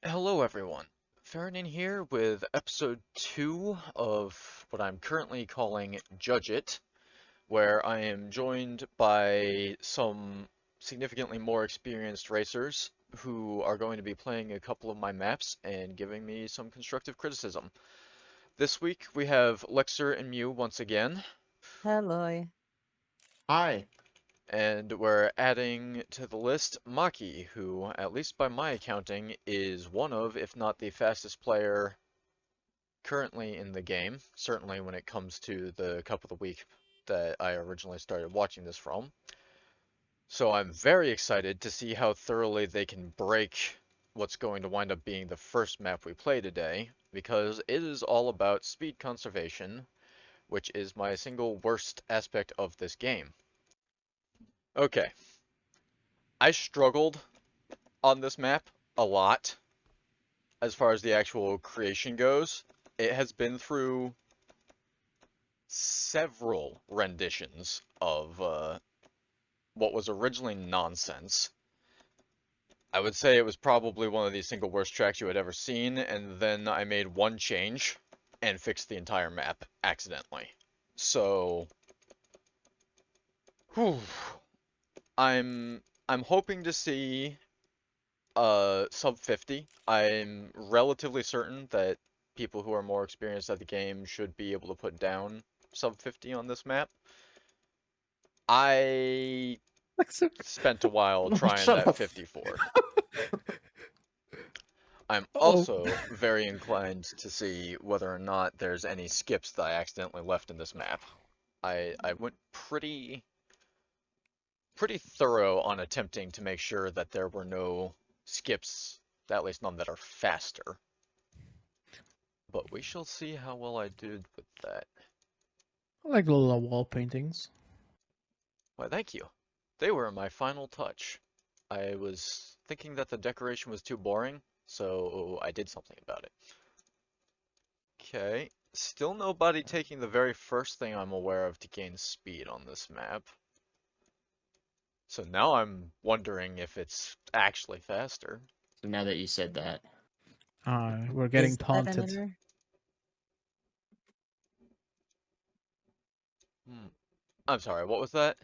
Hello everyone, Farron here with episode 2 of what I'm currently calling Judge It, where I am joined by some significantly more experienced racers who are going to be playing a couple of my maps and giving me some constructive criticism. This week we have Lexer and Mew once again, Hello. Hi. and we're adding to the list Maki, who, at least by my accounting, is one of, if not the fastest player currently in the game, certainly when it comes to the Cup of the Week that I originally started watching this from. So I'm very excited to see how thoroughly they can break what's going to wind up being the first map we play today, because it is all about speed conservation, which is my single worst aspect of this game. Okay, I struggled on this map a lot as far as the actual creation goes. It has been through several renditions of what was originally nonsense. I would say it was probably one of the single worst tracks you had ever seen, and then I made one change and fixed the entire map accidentally. So, whew, I'm I'm hoping to see sub 50. I'm relatively certain that people who are more experienced at the game should be able to put down sub 50 on this map. I spent a while trying Shut that up. 54. I'm Oh. also very inclined to see whether or not there's any skips that I accidentally left in this map. I went pretty thorough on attempting to make sure that there were no skips, at least none that are faster. But we shall see how well I did with that. I like the little wall paintings. Why, thank you. They were my final touch. I was thinking that the decoration was too boring, so I did something about it. Okay, still nobody taking the very first thing I'm aware of to gain speed on this map. So now I'm wondering if it's actually faster. So now that you said that, We're getting Is that an taunted. inner? Hmm. I'm sorry, what was that?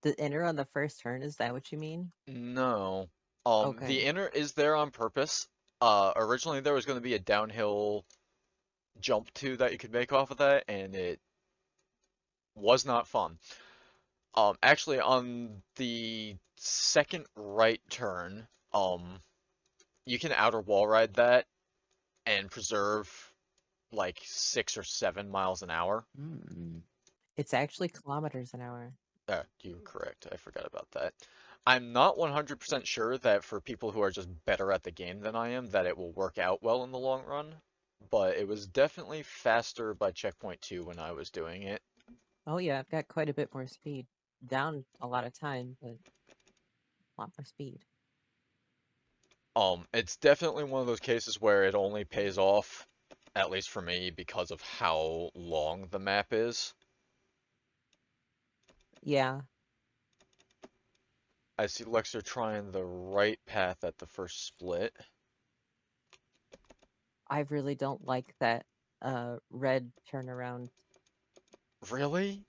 The inner on the first turn, is that what you mean? No. The Okay. inner is there on purpose. Originally there was going to be a downhill jump too that you could make off of that, and it was not fun. Actually, on the second right turn, you can outer wall ride that and preserve like 6 or 7 miles an hour. It's actually kilometers an hour. You're correct. I forgot about that. I'm not 100% sure that for people who are just better at the game than I am, that it will work out well in the long run, but it was definitely faster by checkpoint 2 when I was doing it. Oh yeah, I've got quite a bit more speed. Down a lot of time, but a lot more speed. It's definitely one of those cases where it only pays off, at least for me, because of how long the map is. Yeah, I see Lexer trying the right path at the first split. I really don't like that red turnaround. Really?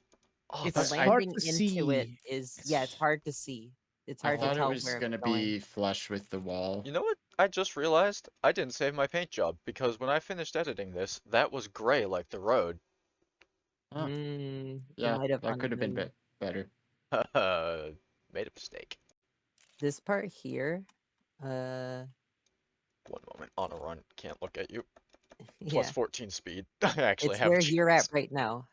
Oh, The It's that's hard landing to into it see. is, yeah, it's it's. hard to see. It's I hard to thought it tell was where it's gonna going. be flush with the wall. You know what? I just realized I didn't save my paint job because when I finished editing this, that was gray like the road. Oh, You yeah, might have that could have been undone better. Made a mistake. this part here. Uh, One moment. On a run. Can't look at you. Plus yeah, 14 speed. I actually it's have a where you're at chance. right now.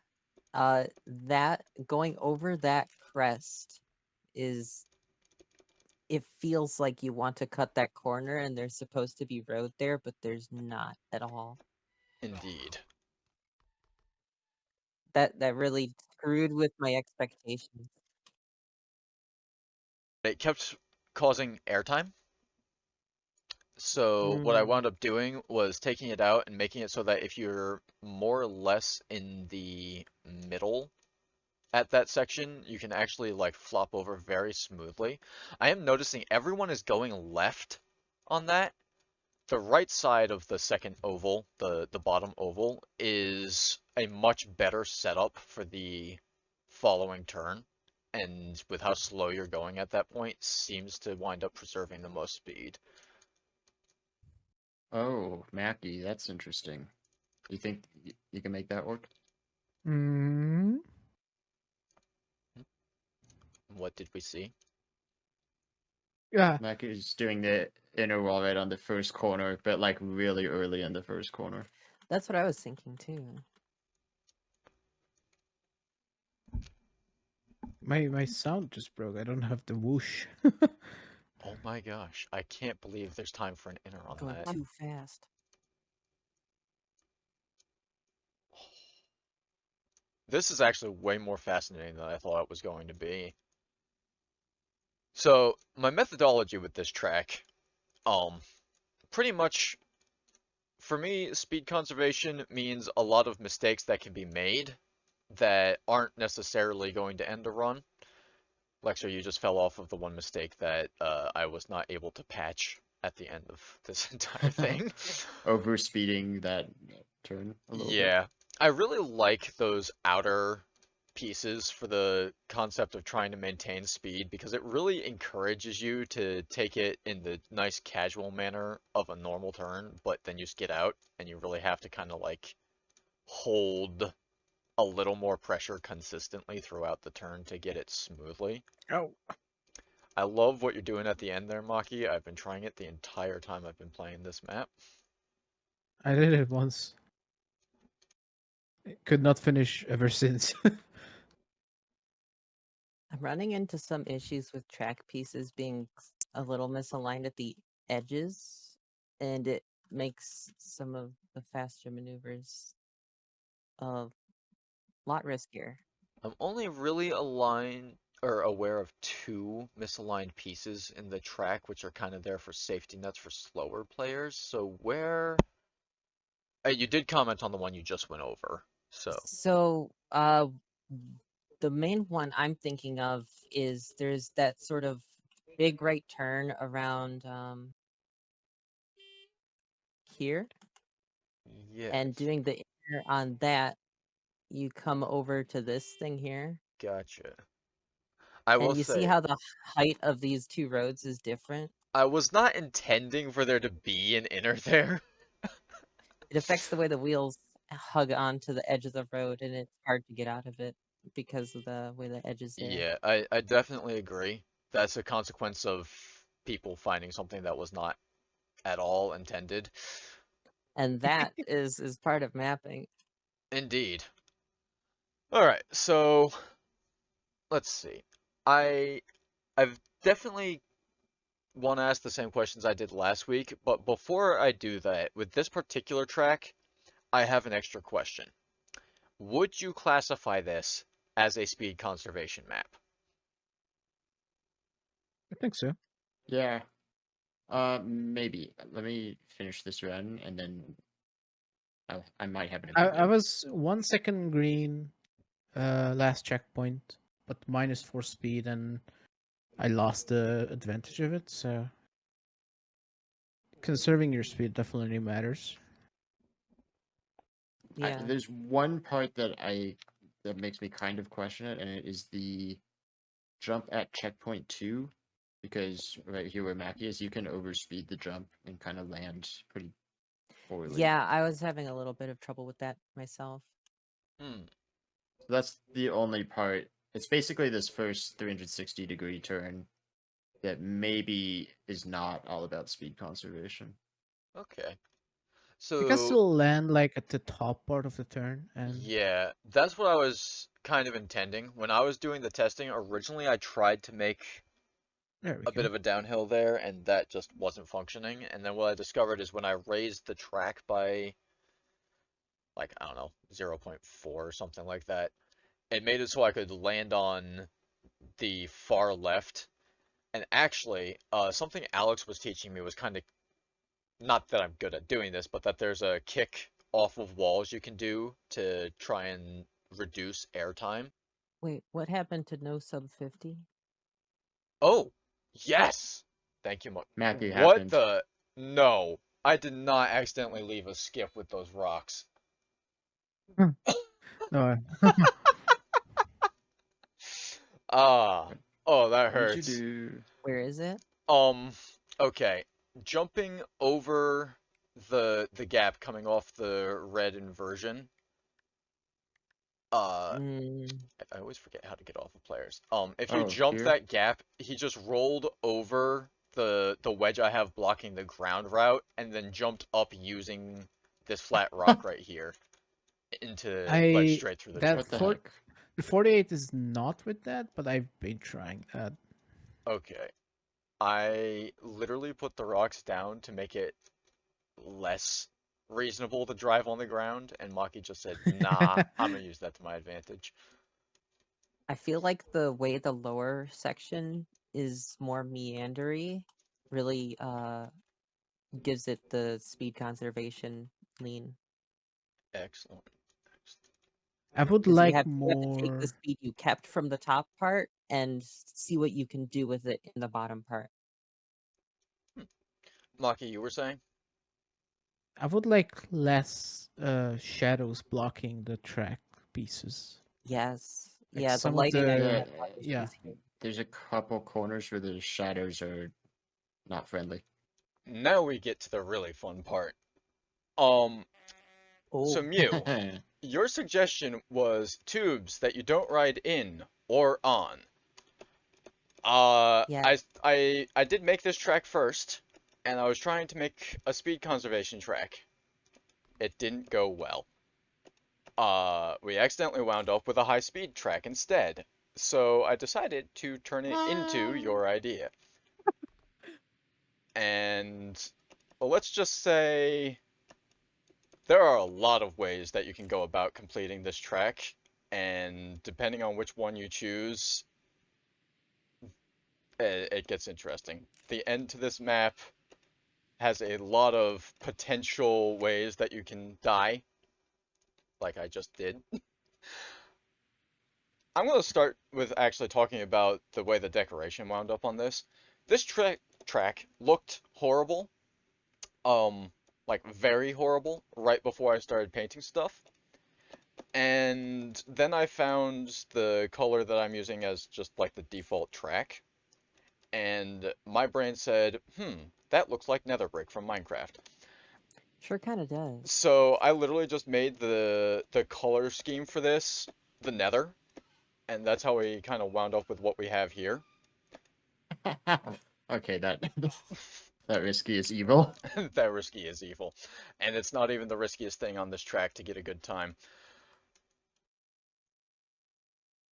That going over that crest is, it feels like you want to cut that corner and there's supposed to be road there, but there's not at all. Indeed. That really screwed with my expectations. It kept causing airtime. So what I wound Mm, up doing was taking it out and making it so that if you're more or less in the middle at that section, you can actually like flop over very smoothly. I am noticing everyone is going left on that, the right side of the second oval, the bottom oval, is a much better setup for the following turn. And with how slow you're going at that point, seems to wind up preserving the most speed. Oh, Mackie, that's interesting. You think you can make that work? Mm, What did we see? yeah, Mackie's doing the inner wall right on the first corner, but like really early in the first corner. That's what I was thinking too. my sound just broke. I don't have the whoosh. Oh my gosh, I can't believe there's time for an inner on Going that. too fast. This is actually way more fascinating than I thought it was going to be. So, my methodology with this track, pretty much, for me, speed conservation means a lot of mistakes that can be made that aren't necessarily going to end a run. Lexer, you just fell off of the one mistake that I was not able to patch at the end of this entire thing. Overspeeding that turn a little bit. Yeah, I really like those outer pieces for the concept of trying to maintain speed because it really encourages you to take it in the nice casual manner of a normal turn, but then you skid out and you really have to kind of like hold a little more pressure consistently throughout the turn to get it smoothly. Oh, I love what you're doing at the end there, Maki. I've been trying it the entire time I've been playing this map. I did it once. Could not finish ever since. I'm running into some issues with track pieces being a little misaligned at the edges, and it makes some of the faster maneuvers a lot riskier. I'm only really aligned or aware of two misaligned pieces in the track, which are kind of there for safety nets for slower players. So where you did comment on the one you just went over. So The main one I'm thinking of is there's that sort of big right turn around here, yeah, and doing the inner on that, you come over to this thing here, gotcha. I will and you see say how the height of these two roads is different. I was not intending for there to be an inner there. It affects the way the wheels hug onto the edge of the road, and it's hard to get out of it because of the way the edge is there. Yeah, I definitely agree. That's a consequence of people finding something that was not at all intended. And that is part of mapping. Indeed. All right, so let's see. I've definitely want to ask the same questions I did last week, but before I do that, with this particular track, I have an extra question. Would you classify this as a speed conservation map? I think so. Yeah. Maybe. Let me finish this run and then I might have an I opinion. was 1 second green, last checkpoint, but -4 speed, and I lost the advantage of it. So conserving your speed definitely matters. Yeah. There's one part that makes me kind of question it, and it is the jump at checkpoint 2, because right here where Mackie is, you can overspeed the jump and kind of land pretty poorly. Yeah, I was having a little bit of trouble with that myself. Hmm. So that's the only part. It's basically this first 360-degree turn that maybe is not all about speed conservation. Okay. You can So, still land like at the top part of the turn, and yeah, that's what I was kind of intending. When I was doing the testing, originally I tried to make there we a bit go. of a downhill there, and that just wasn't functioning. And then what I discovered is when I raised the track by, like, I don't know, 0.4 or something like that, it made it so I could land on the far left. And actually, something Alex was teaching me was kind of, not that I'm good at doing this, but that there's a kick off of walls you can do to try and reduce airtime. Wait, what happened to no sub 50? Oh, yes! Thank you, Mackie What happened. the? No. I did not accidentally leave a skip with those rocks. No, Ah, oh, that What did you hurts. do? Where is it? Okay. Jumping over the gap coming off the red inversion. Mm, I always forget how to get off of players. If you Oh, jump here? that gap, he just rolled over the wedge I have blocking the ground route, and then jumped up using this flat rock right here into like I straight through the that What the checkpoint. heck? the 48 is not with that, but I've been trying that. Okay. I literally put the rocks down to make it less reasonable to drive on the ground, and Maki just said, "Nah, I'm gonna use that to my advantage." I feel like the way the lower section is more meandery really gives it the speed conservation lean. Excellent. I would Because like you have to take the more. speed you kept from the top part and see what you can do with it in the bottom part. Maki, you were saying? I would like less shadows blocking the track pieces. Yes. Like Yeah, the some of lighting on Yeah, your the map is yeah. easier. there's a couple corners where the shadows are not friendly. Now we get to the really fun part. So Oh, Mew, your suggestion was tubes that you don't ride in or on. yeah. I did make this track first, and I was trying to make a speed conservation track. It didn't go well. We accidentally wound up with a high speed track instead. So I decided to turn it into your idea. And well, let's just say there are a lot of ways that you can go about completing this track, and depending on which one you choose, it gets interesting. The end to this map has a lot of potential ways that you can die, like I just did. I'm going to start with actually talking about the way the decoration wound up on this. This track looked horrible, like very horrible, right before I started painting stuff. And then I found the color that I'm using as just like the default track. And my brain said, that looks like nether brick from Minecraft. Sure kind of does. So I literally just made the color scheme for this the nether, and that's how we kind of wound up with what we have here. Okay, that that risky is evil. That risky is evil. And it's not even the riskiest thing on this track to get a good time.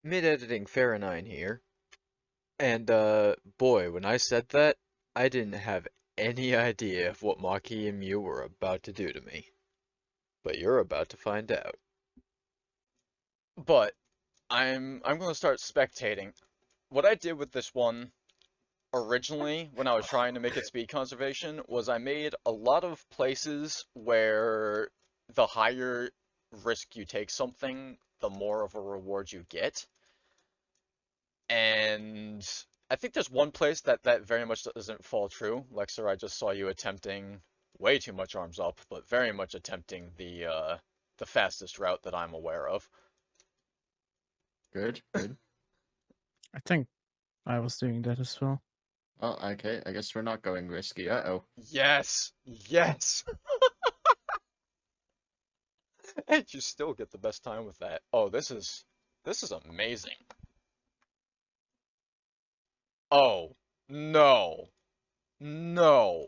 Mid-editing Faranine here. And boy, when I said that, I didn't have any idea of what Maki and Mew were about to do to me. But you're about to find out. But I'm gonna start spectating. What I did with this one originally, when I was trying to make it speed conservation, was I made a lot of places where the higher risk you take something, the more of a reward you get. And I think there's one place that very much doesn't fall true. Lexer, I just saw you attempting way too much arms up, but very much attempting the fastest route that I'm aware of. Good, good. I think I was doing that as well. Well, okay, I guess we're not going risky. Uh-oh. Yes, yes. And you still get the best time with that. Oh, this is amazing. Oh, no. No.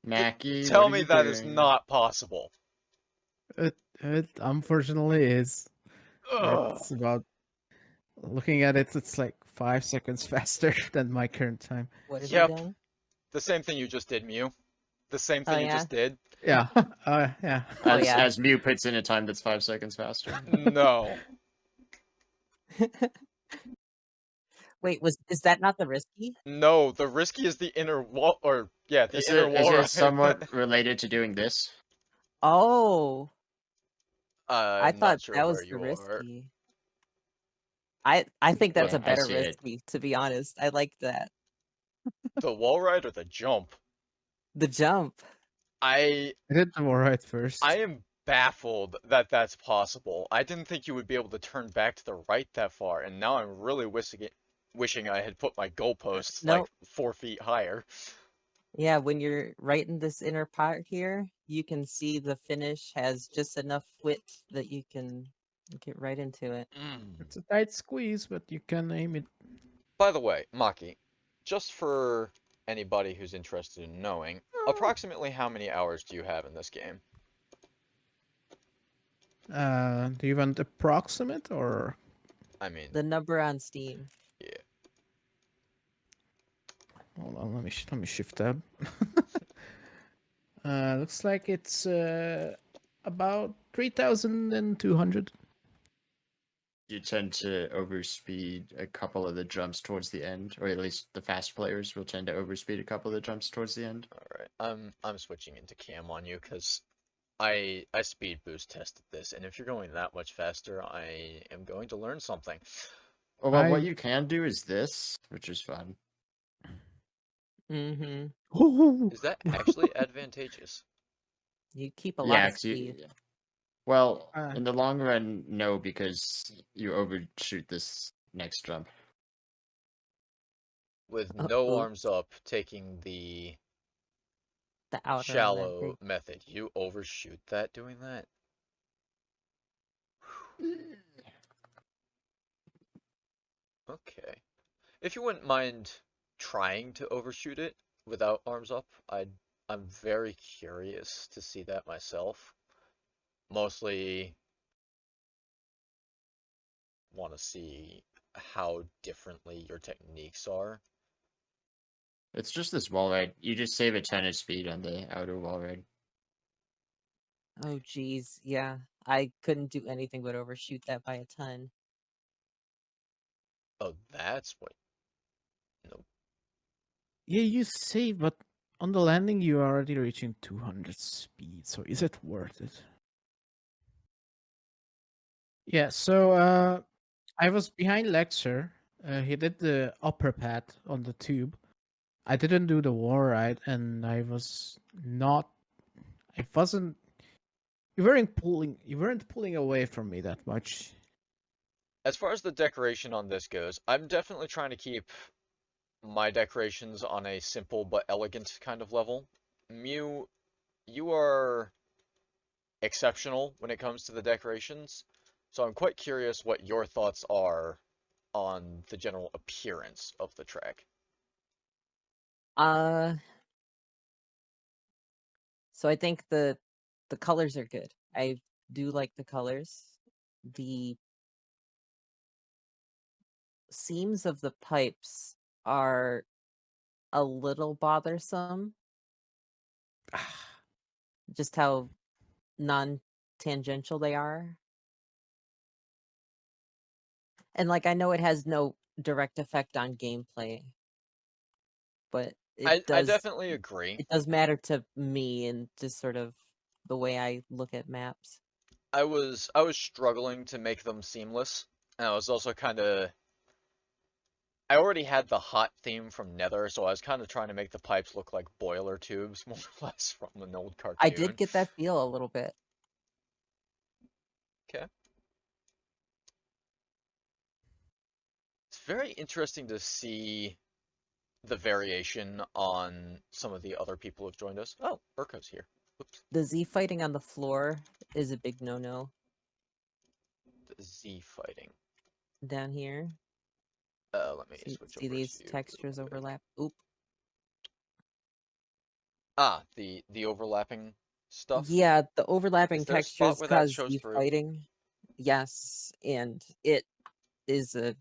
Mackie, what Tell are me you that is doing? not possible. It unfortunately is. Ugh. It's about looking at it. It's like 5 seconds faster than my current time. What have you Yep. done? The same thing you just did, Mew. The same Oh thing you yeah. just did. Yeah. Yeah. Oh As yeah. as Mew puts in a time that's 5 seconds faster. No. Wait, is that not the risky? No, the risky is the inner wall, or yeah, the Is inner it wall ride. somewhat related to doing this? Oh, I I'm not thought sure that where was the you are. risky. I think that's Yeah, a I better see it. risky, to be honest. I like that. The wall ride or the jump? The jump. I I did the alright first. I am baffled that that's possible. I didn't think you would be able to turn back to the right that far, and now I'm really wishing I had put my goalposts like Nope. 4 feet higher. Yeah, when you're right in this inner part here, you can see the finish has just enough width that you can get right into it. It's a tight squeeze, but you can aim it. By the way, Maki, just for anybody who's interested in knowing, approximately how many hours do you have in this game? Do you want approximate or? I mean, The number on Steam. yeah. Hold on, let me shift tab. Looks like it's about 3,200. You tend to overspeed a couple of the jumps towards the end, or at least the fast players will tend to overspeed a couple of the jumps towards the end. Alright, I'm switching into cam on you because I speed boost tested this, and if you're going that much faster, I am going to learn something. Oh, well, what I- you can do is this, which is fun. Mm-hmm. Ooh. Is that actually advantageous? You keep a lot Yeah, of 'cause you, speed. yeah. Well, Uh. in the long run, no, because you overshoot this next jump. With no Oops. arms up, taking the The outer shallow landing. method, you overshoot that doing that? Okay. If you wouldn't mind trying to overshoot it without arms up, I'm very curious to see that myself. Mostly want to see how differently your techniques are. It's just this wall ride. You just save a ton of speed on the outer wall ride. Oh, geez. Yeah. I couldn't do anything but overshoot that by a ton. Oh, that's what. Nope. Yeah, you save, but on the landing you are already reaching 200 speed. So is it worth it? Yeah. So I was behind Lexer. He did the upper pad on the tube. I didn't do the wall ride, and I was not. I wasn't. You weren't pulling away from me that much. As far as the decoration on this goes, I'm definitely trying to keep my decorations on a simple but elegant kind of level. Mew, you are exceptional when it comes to the decorations, so I'm quite curious what your thoughts are on the general appearance of the track. Uh, so I think the colors are good. I do like the colors. The seams of the pipes are a little bothersome, just how non-tangential they are. And like I know it has no direct effect on gameplay, but I definitely agree. it does matter to me and just sort of the way I look at maps. I was struggling to make them seamless, and I was also kind of I already had the hot theme from Nether, so I was kind of trying to make the pipes look like boiler tubes, more or less, from an old cartoon. I did get that feel a little bit. Okay. It's very interesting to see the variation on some of the other people who've joined us. Oh, Urko's here. Oops. The Z fighting on the floor is a big no-no The Z fighting. down here. Let me switch See over these to you textures real quick. overlap? Oop. Ah, the overlapping stuff. Yeah, the overlapping Is there a spot textures where that cause shows Z through? fighting. Yes, and it is a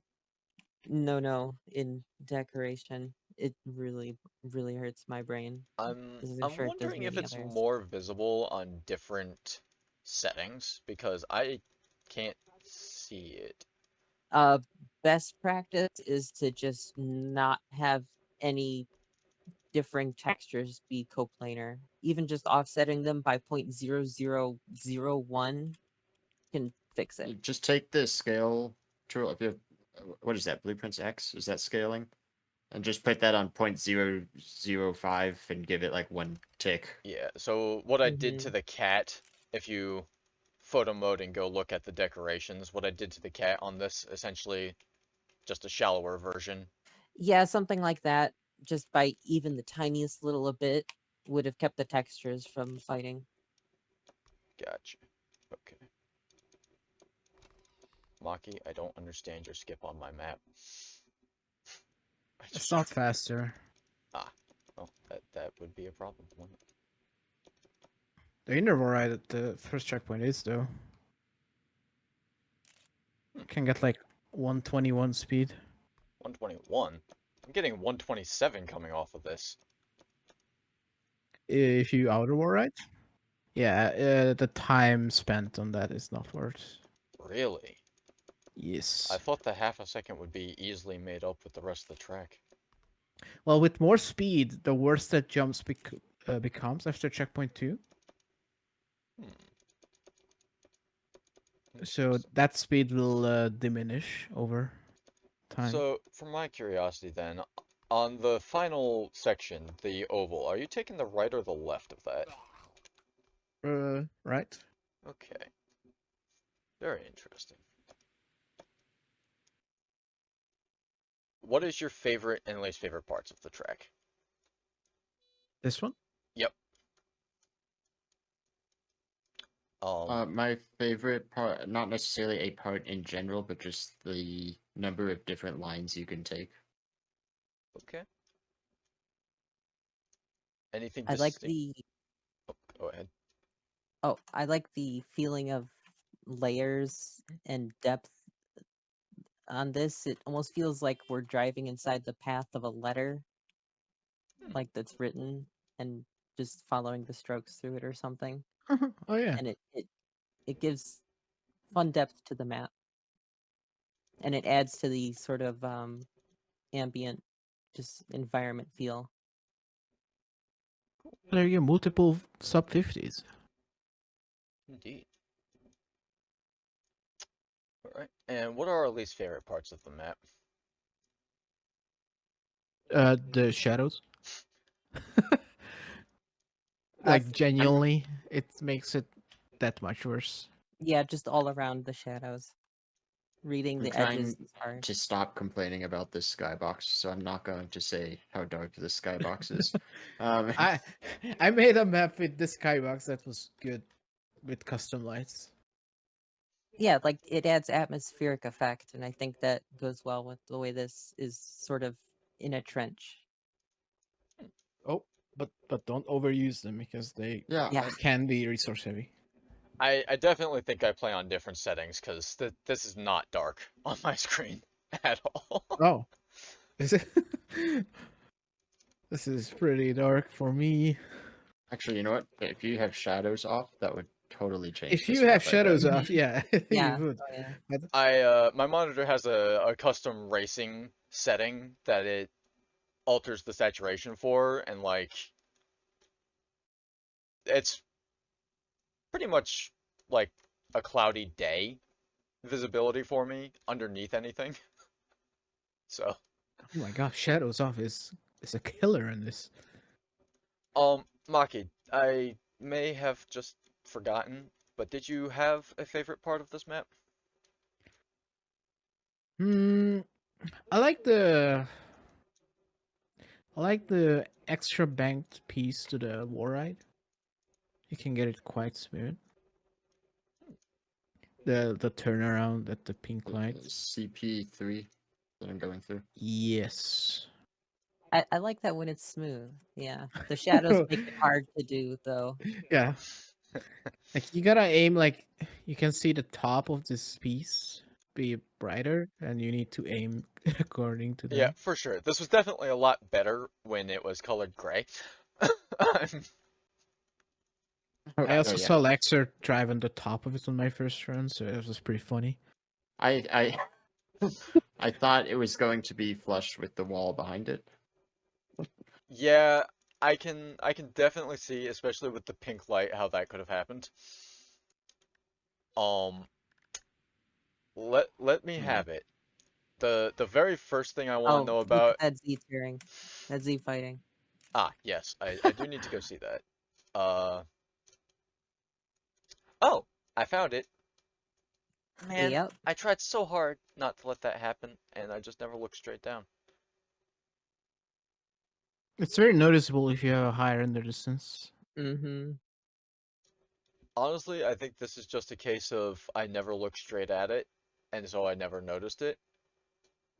no in decoration. It really, really hurts my brain. As I'm I'm sure it does wondering if many it's others. more visible on different settings because I can't see it. Best practice is to just not have any differing textures be coplanar. Even just offsetting them by 0.0001 can fix it. You just take the scale tool. If you have, what is that? Blueprints X? Is that scaling? And just put that on 0.005 and give it like 1 tick. Yeah, so what I did to Mhm. the cat, if you photo mode and go look at the decorations, what I did to the cat on this, essentially just a shallower version. Yeah, something like that, just by even the tiniest little bit, would have kept the textures from fighting. Gotcha. Okay. Maki, I don't understand your skip on my map. I It's just not faster. well, that would be a problem, wouldn't it? The inner override at the first checkpoint is though. Can get like 121 speed. 121. I'm getting 127 coming off of this. If you outer override. Yeah, the time spent on that is not worth. Really? Yes. I thought the half a second would be easily made up with the rest of the track. Well, with more speed, the worse that jumps becomes after checkpoint 2. Hmm. So Interesting. that speed will diminish over time. So, for my curiosity then, on the final section, the oval, are you taking the right or the left of that? Right. Okay. Very interesting. What is your favorite and least favorite parts of the track? This one? Yep. My favorite part, not necessarily a part in general, but just the number of different lines you can take. Okay. Anything I like distinct? the Oh, go ahead. I like the feeling of layers and depth on this. It almost feels like we're driving inside the path of a letter, like that's written, and just following the strokes through it or something. Oh yeah. And it gives fun depth to the map, and it adds to the sort of ambient, just environment feel. There you go, multiple sub 50s. Indeed. Alright. And what are our least favorite parts of the map? The shadows. Us, Like genuinely, it makes it that much worse. yeah, just all around the shadows. Reading I'm the edges trying is hard. to stop complaining about this skybox, so I'm not going to say how dark the skybox is. I I made a map with this skybox that was good with custom lights. Yeah, like it adds atmospheric effect, and I think that goes well with the way this is sort of in a trench. Oh, but don't overuse them because they yeah, Yeah. can be resource heavy. I definitely think I play on different settings because this is not dark on my screen at all. Oh, is it? This is pretty dark for me. actually, you know what? If you have shadows off, that would totally change If this you have map, I bet. shadows off, yeah, Yeah. you would. Oh, yeah. But My monitor has a custom racing setting that it alters the saturation for, and like it's pretty much like a cloudy day visibility for me underneath anything. So, oh my gosh, shadows off is a killer in this. Maki, I may have just forgotten, but did you have a favorite part of this map? Hmm, I like the extra banked piece to the war ride. You can get it quite smooth. The turnaround at the pink light. CP3 that I'm going through. Yes. I like that when it's smooth. Yeah. The shadows make it hard to do, though. Yeah. Like you gotta aim like you can see the top of this piece be brighter and you need to aim according to Yeah, that. for sure. This was definitely a lot better when it was colored gray. Oh, I also yeah. saw Lexer drive on the top of it on my first run, so it was pretty funny. I I thought it was going to be flush with the wall behind it. Yeah, I can definitely see, especially with the pink light, how that could have happened. Um, let me Hmm. have it. The very first thing I want to know look about. at that Z tearing. That Z fighting. Ah, yes, I do need to go see that. Oh, I found it. Man, Yep. I tried so hard not to let that happen, and I just never looked straight down. It's very noticeable if you have a higher render distance. Mm-hmm. Honestly, I think this is just a case of I never looked straight at it, and so I never noticed it.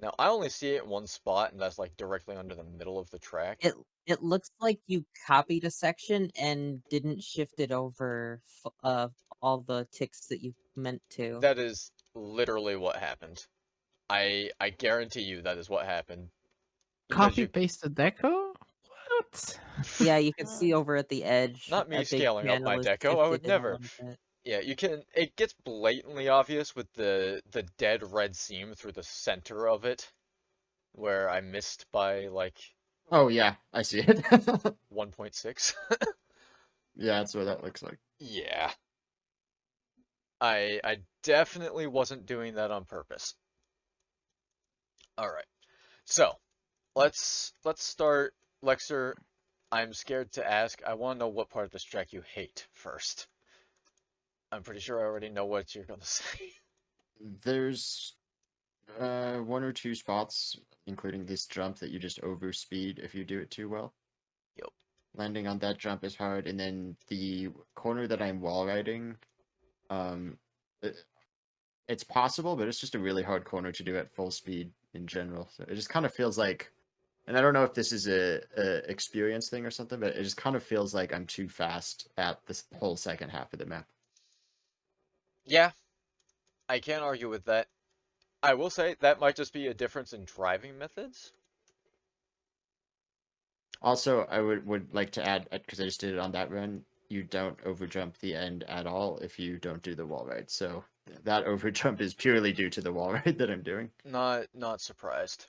Now, I only see it in one spot, and that's like directly under the middle of the track. It looks like you copied a section and didn't shift it over all the ticks that you meant to. That is literally what happened. I guarantee you that is what happened. Because Copy you, paste the deco? What? Yeah, you can see over at the edge, not me a big scaling up panel my is deco, I would shifted in a never. little bit. Yeah, you can. It gets blatantly obvious with the dead red seam through the center of it, where I missed by like Oh yeah, I see it. 1.6. Yeah, that's what that looks like. Yeah, I definitely wasn't doing that on purpose. All right, so let's start. Lexer, I'm scared to ask. I want to know what part of this track you hate first. I'm pretty sure I already know what you're gonna say. There's one or two spots, including this jump, that you just overspeed if you do it too well. Yup. Landing on that jump is hard, and then the corner that I'm wall riding, um, it's possible, but it's just a really hard corner to do at full speed in general. So it just kind of feels like, and I don't know if this is a experience thing or something, but it just kind of feels like I'm too fast at this whole second half of the map. Yeah, I can't argue with that. I will say that might just be a difference in driving methods. Also, I would like to add, because I just did it on that run, you don't overjump the end at all if you don't do the wall ride. So that overjump is purely due to the wall ride that I'm doing. Not surprised.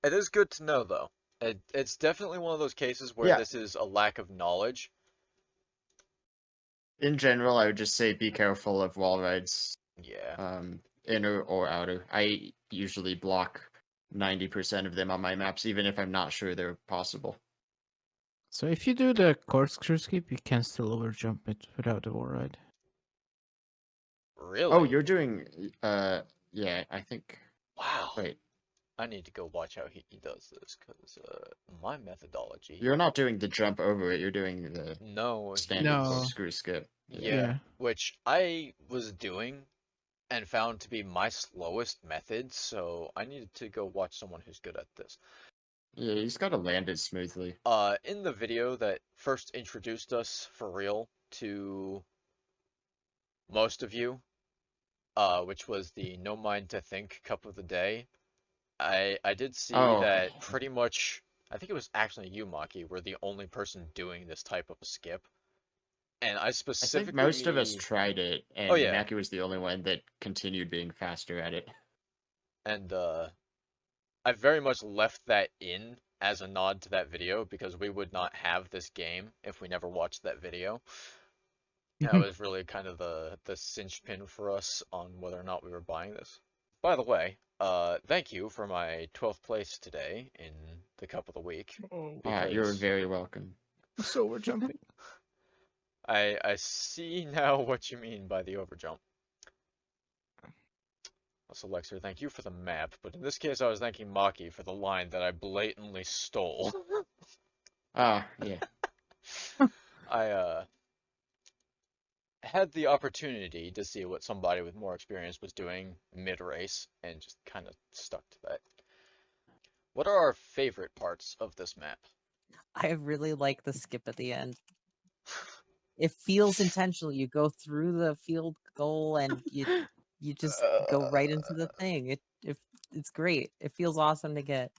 It is good to know though. It's definitely one of those cases where Yeah. this is a lack of knowledge. In general, I would just say be careful of wall rides, Yeah. inner or outer. I usually block 90% of them on my maps, even if I'm not sure they're possible. So if you do the corkscrew skip, you can still overjump it without the wall ride. Really? Oh, you're doing, yeah, I think, Wow. wait, I need to go watch how he does this, because my methodology. you're not doing the jump over it, you're doing the No, standard No. corkscrew skip. Yeah, Yeah. which I was doing and found to be my slowest method, so I needed to go watch someone who's good at this. Yeah, you just gotta land it smoothly. In the video that first introduced us for real to most of you, which was the No Mind to Think Cup of the Day, I did see Oh, that pretty much, I think it was actually you, Maki, were the only person doing this type of a skip. And I I specifically... think most of us tried it, and Oh, yeah. Maki was the only one that continued being faster at it. And I very much left that in as a nod to that video because we would not have this game if we never watched that video. That was really kind of the cinch pin for us on whether or not we were buying this. By the way, thank you for my 12th place today in the Cup of the Week. You're very welcome. So overjumping. I see now what you mean by the overjump. Also, Lexer, thank you for the map, but in this case I was thanking Maki for the line that I blatantly stole. Yeah. I had the opportunity to see what somebody with more experience was doing mid-race and just kind of stuck to that. What are our favorite parts of this map? I really like the skip at the end. It feels intentional. You go through the field goal and you just go right into the thing. It's great. It feels awesome to get.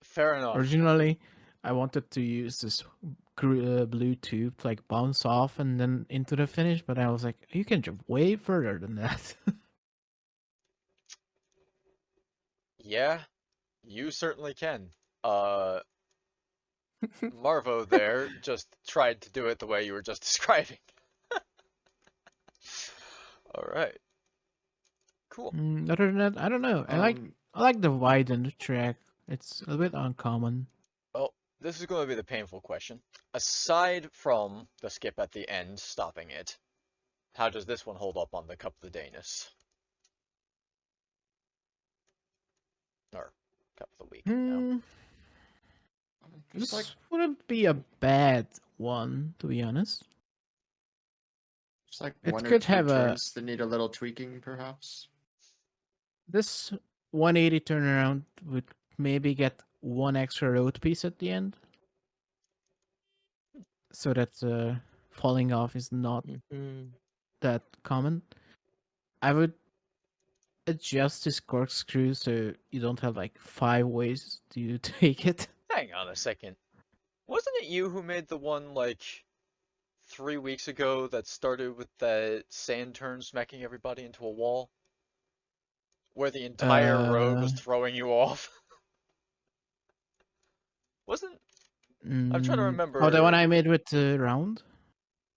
Fair enough. Originally, I wanted to use this blue tube to like bounce off and then into the finish, but I was like, you can jump way further than that. Yeah, you certainly can. Marvo there just tried to do it the way you were just describing. All right. Cool. Other than that, I don't know. I like the widened track. It's a bit uncommon. Well, this is going to be the painful question. Aside from the skip at the end, stopping it, how does this one hold up on the Cup of the Dayness? Or Cup of the Week now. Just This like wouldn't be a bad one, to be honest. just like It one or could two have a- turns that need a little tweaking, perhaps. This 180 turnaround would maybe get one extra road piece at the end, so that falling off is not Mhm. that common. I would adjust this corkscrew so you don't have like 5 ways to take it. Hang on a second. Wasn't it you who made the one like 3 weeks ago that started with that sand turn smacking everybody into a wall? Where the entire road was throwing you off? Wasn't... I'm trying to Oh, the one remember. I made with round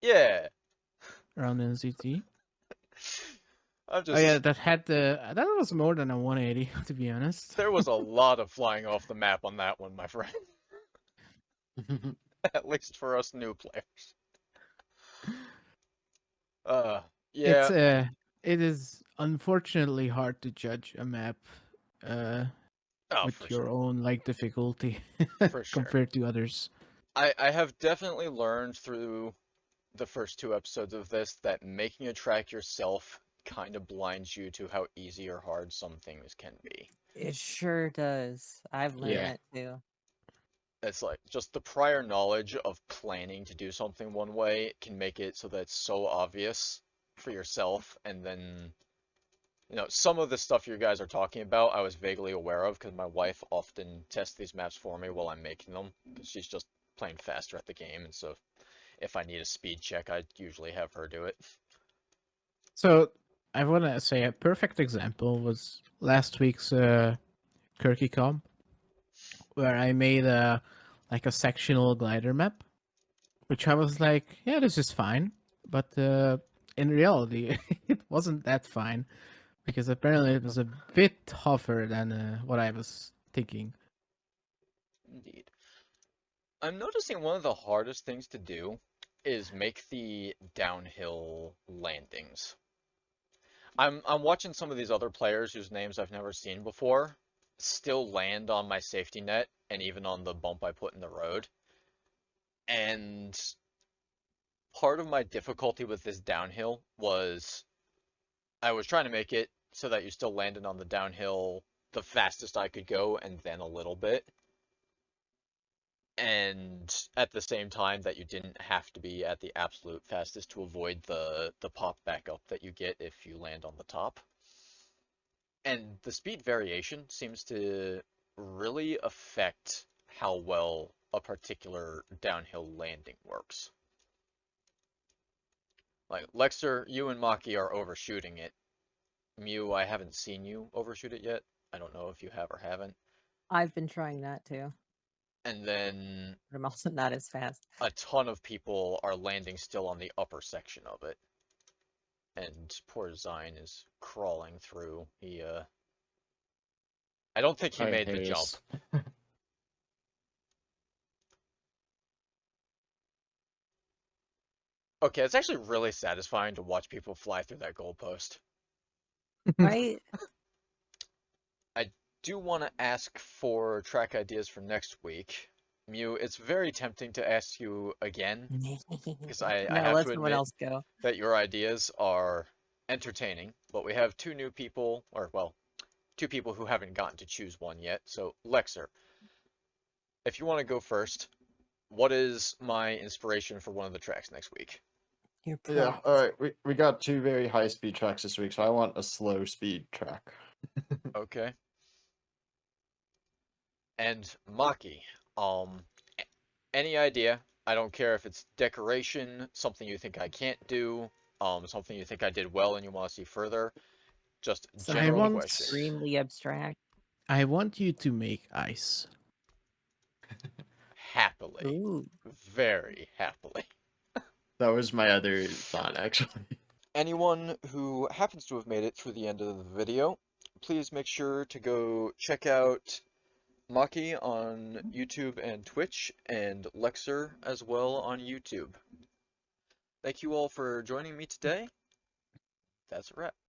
Yeah. NCT. I'm Oh yeah, just... that had the that was more than a 180 to be honest. There was a lot of flying off the map on that one, my friend. At least for us new players. It's Yeah. it is unfortunately hard to judge a map uh Oh, with for your sure. own like difficulty For sure. compared to others. I have definitely learned through the first 2 episodes of this that making a track yourself kind of blinds you to how easy or hard some things can be. It sure does. I've learned Yeah. that too. It's like just the prior knowledge of planning to do something one way can make it so that it's so obvious for yourself, and then some of the stuff you guys are talking about I was vaguely aware of because my wife often tests these maps for me while I'm making them because she's just playing faster at the game, and so if I need a speed check, I usually have her do it. So I want to say a perfect example was last week's Kirky comp, where I made a like a sectional glider map, which I was like, yeah, this is fine, but in reality, it wasn't that fine because apparently it was a bit tougher than what I was thinking. Indeed. I'm noticing one of the hardest things to do is make the downhill landings. I'm watching some of these other players whose names I've never seen before still land on my safety net and even on the bump I put in the road. And part of my difficulty with this downhill was I was trying to make it so that you still landed on the downhill the fastest I could go and then a little bit. And at the same time that you didn't have to be at the absolute fastest to avoid the pop back up that you get if you land on the top. And the speed variation seems to really affect how well a particular downhill landing works. Like, Lexer, you and Maki are overshooting it. Mew, I haven't seen you overshoot it yet. I don't know if you have or haven't. I've been trying that too, And then but I'm also not as fast. a ton of people are landing still on the upper section of it. And poor Zine is crawling through. I don't think he Alright, made the jump. Hayes. Okay, it's actually really satisfying to watch people fly through that goalpost. Right? I do want to ask for track ideas for next week. Mew, it's very tempting to ask you again, because I No, have let to someone admit else go. that your ideas are entertaining, but we have two new people, or well, two people who haven't gotten to choose one yet. So, Lexer, if you want to go first, what is my inspiration for one of the tracks next week? Your Yeah, prompt. alright. We got 2 very high speed tracks this week, so I want a slow speed track. Okay. And Maki, any idea? I don't care if it's decoration, something you think I can't do, something you think I did well and you want to see further. Just general Something questions. extremely abstract. I want you to make ice. Happily. Ooh. Very happily. That was my other thought, actually. anyone who happens to have made it through the end of the video, please make sure to go check out Maki on YouTube and Twitch, and Lexer as well on YouTube. Thank you all for joining me today. That's a wrap.